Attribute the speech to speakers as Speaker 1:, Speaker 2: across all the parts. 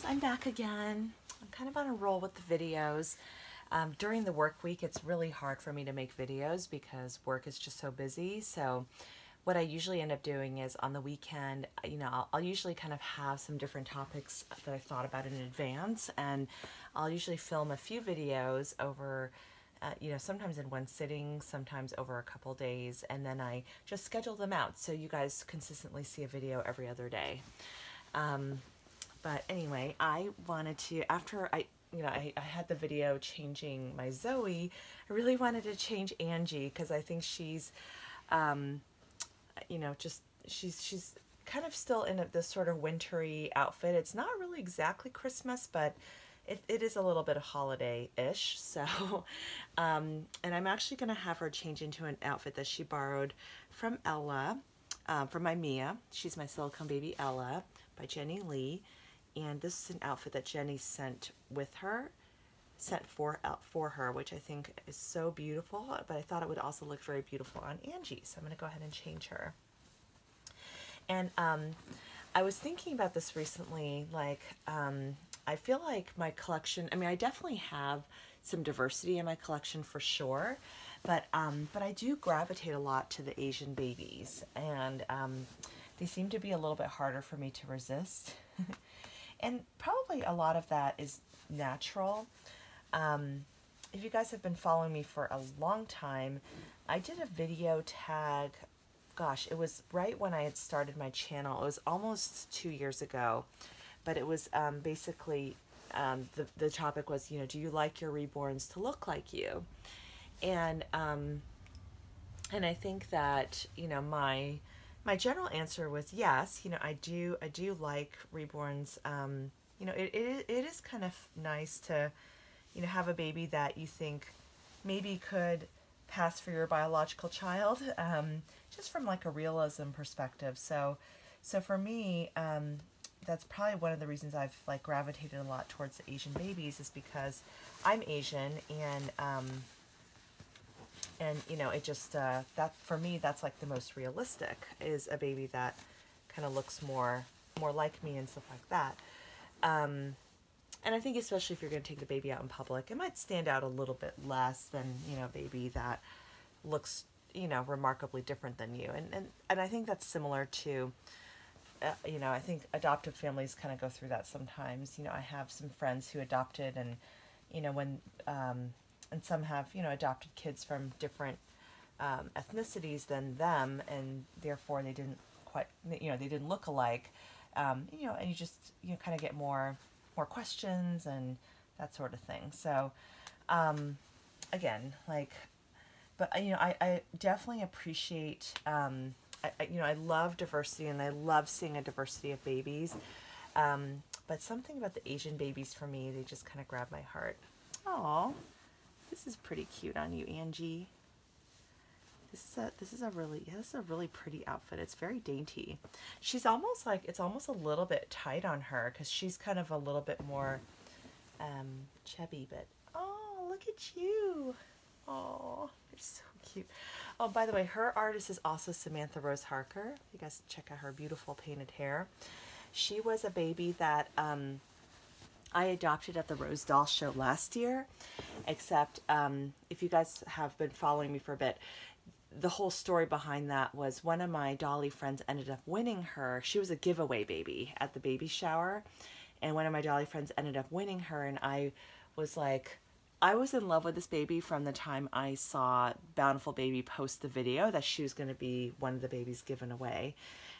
Speaker 1: I'm back again. I'm kind of on a roll with the videos. During the work week, it's really hard for me to make videos because work is just so busy. So what I usually end up doing is on the weekend, I'll usually kind of have some different topics that I thought about in advance, and I'll usually film a few videos over sometimes in one sitting, sometimes over a couple days, and then I just schedule them out so you guys consistently see a video every other day. But anyway, I wanted to, after I had the video changing my Zoe, I really wanted to change Angie because I think she's, she's kind of still in this sort of wintry outfit. It's not really exactly Christmas, but it is a little bit of holiday-ish. So, and I'm actually going to have her change into an outfit that she borrowed from Ella, from my Mia. She's my silicone baby Ella by Jenny Lee. And this is an outfit that Jenny sent for her, which I think is so beautiful, but I thought it would also look very beautiful on Angie. So I'm going to go ahead and change her. And I was thinking about this recently, I feel like my collection, I definitely have some diversity in my collection for sure, but I do gravitate a lot to the Asian babies, and they seem to be a little bit harder for me to resist. And probably a lot of that is natural. If you guys have been following me for a long time, I did a video tag, gosh, it was right when I had started my channel. It was almost 2 years ago, but it was basically, the topic was, do you like your reborns to look like you? And I think that, my general answer was yes. I do like reborns. It is kind of nice to, have a baby that you think maybe could pass for your biological child, just from like a realism perspective. So for me, that's probably one of the reasons I've gravitated a lot towards the Asian babies, is because I'm Asian, and it just, that for me, that's like the most realistic, is a baby that kind of looks more like me and stuff like that. And I think especially if you're going to take the baby out in public, it might stand out a little bit less than, a baby that looks, remarkably different than you. And I think that's similar to, I think adoptive families kind of go through that sometimes. I have some friends who adopted, and, when, and some have, adopted kids from different ethnicities than them, and therefore they didn't quite, they didn't look alike, and you just, kind of get more questions and that sort of thing. So, again, but, I definitely appreciate, I love diversity, and I love seeing a diversity of babies, but something about the Asian babies, for me, they just kind of grab my heart. Aww. This is pretty cute on you, Angie. This is a really pretty outfit. It's very dainty. She's almost it's almost a little bit tight on her because she's kind of a little bit more chubby, but oh, look at you. Oh, you're so cute. Oh, by the way, her artist is also Samantha Rose-Harker. You guys check out her beautiful painted hair. She was a baby that I adopted at the Rose Doll Show last year, except if you guys have been following me for a bit, the whole story behind that was one of my dolly friends ended up winning her. She was a giveaway baby at the baby shower, and one of my dolly friends ended up winning her, and I was in love with this baby from the time I saw Bountiful Baby post the video that she was going to be one of the babies given away.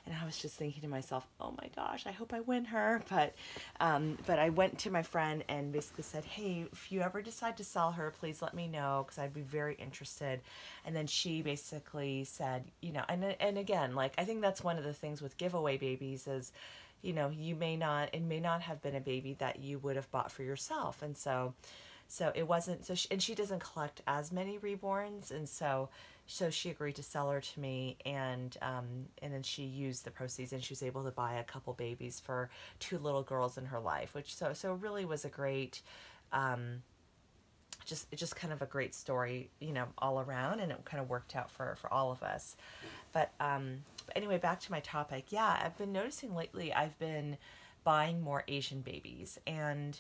Speaker 1: And I was just thinking to myself, oh my gosh, I hope I win her. But I went to my friend and basically said, hey, if you ever decide to sell her, please let me know, because I'd be very interested. And then she basically said, and again, I think that's one of the things with giveaway babies is, it may not have been a baby that you would have bought for yourself. And so it wasn't, and she doesn't collect as many reborns, and so she agreed to sell her to me, and then she used the proceeds, and she was able to buy a couple babies for 2 little girls in her life, which so really was a great, just kind of a great story, all around, and it kind of worked out for all of us. But anyway, back to my topic. Yeah, I've been noticing lately I've been buying more Asian babies. And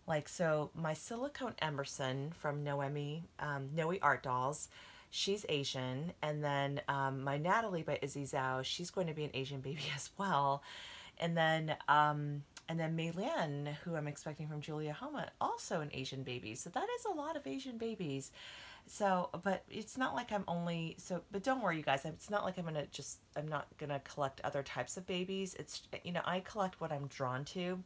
Speaker 1: like, so my silicone Emerson from Noemi Art Dolls, she's Asian. And then my Natalie by Izzy Zhao, she's going to be an Asian baby as well. And then Mei Lian, who I'm expecting from Julia Homa, also an Asian baby. So that is a lot of Asian babies. So, but it's not like I'm only, so, but don't worry, you guys, it's not like I'm not going to collect other types of babies. It's, you know, I collect what I'm drawn to.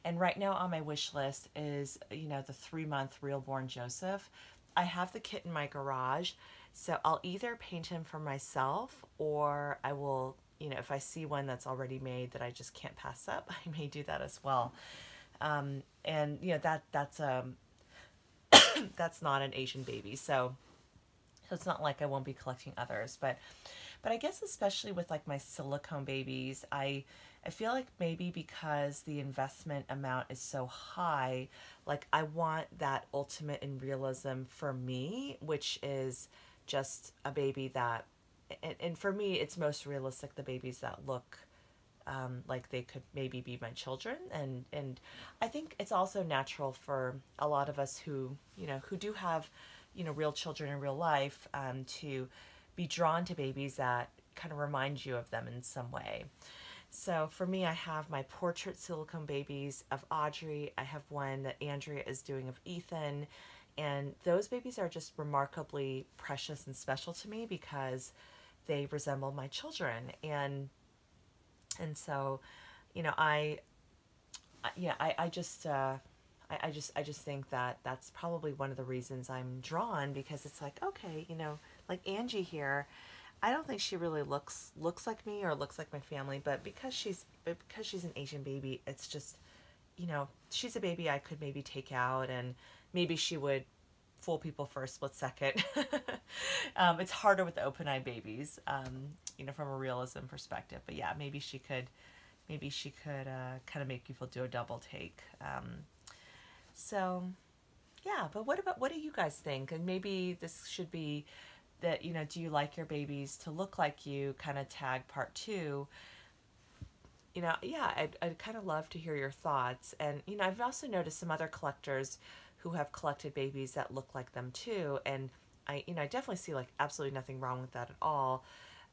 Speaker 1: And right now on my wish list is, you know, the 3-month Realborn Joseph. I have the kit in my garage, so I'll either paint him for myself, or I will, you know, if I see one that's already made that I just can't pass up, I may do that as well. And you know, that's that's not an Asian baby, so it's not like I won't be collecting others, but I guess especially with like my silicone babies, I feel like maybe because the investment amount is so high, like I want that ultimate in realism for me, which is just a baby that, and for me, it's most realistic, the babies that look like they could maybe be my children. And I think it's also natural for a lot of us who, you know, who do have, you know, real children in real life, to be drawn to babies that kind of remind you of them in some way. So for me, I have my portrait silicone babies of Audrey. I have one that Andrea is doing of Ethan. And those babies are just remarkably precious and special to me because they resemble my children. And so, you know, I just think that that's probably one of the reasons I'm drawn, because it's like, okay, you know, like Angie here, I don't think she really looks like me or looks like my family, but because she's an Asian baby, it's just, you know, she's a baby I could maybe take out, and maybe she would fool people for a split second. It's harder with the open-eyed babies, you know, from a realism perspective. But yeah, maybe she could kind of make people do a double take. So yeah, but what do you guys think? And maybe this should be that, you know, do you like your babies to look like you, kind of tag part 2. You know, yeah, I'd kind of love to hear your thoughts. And, you know, I've also noticed some other collectors who have collected babies that look like them too. And I definitely see like absolutely nothing wrong with that at all.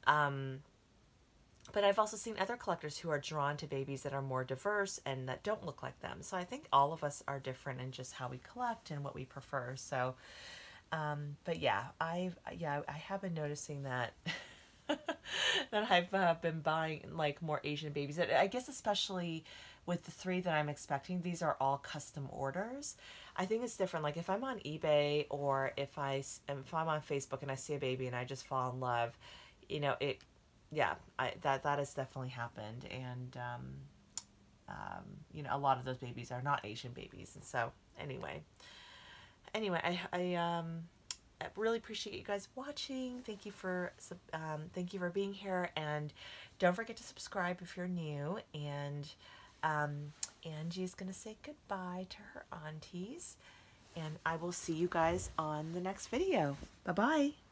Speaker 1: But I've also seen other collectors who are drawn to babies that are more diverse and that don't look like them. So I think all of us are different in just how we collect and what we prefer. So, but yeah, I have been noticing that that I've been buying like more Asian babies. I guess especially with the 3 that I'm expecting, these are all custom orders. I think it's different. Like if I'm on eBay, or if I'm on Facebook and I see a baby and I just fall in love, you know, that has definitely happened. And you know, a lot of those babies are not Asian babies. And so anyway, I really appreciate you guys watching. Thank you for being here, and don't forget to subscribe if you're new. And Angie's gonna say goodbye to her aunties, and I will see you guys on the next video. Bye bye.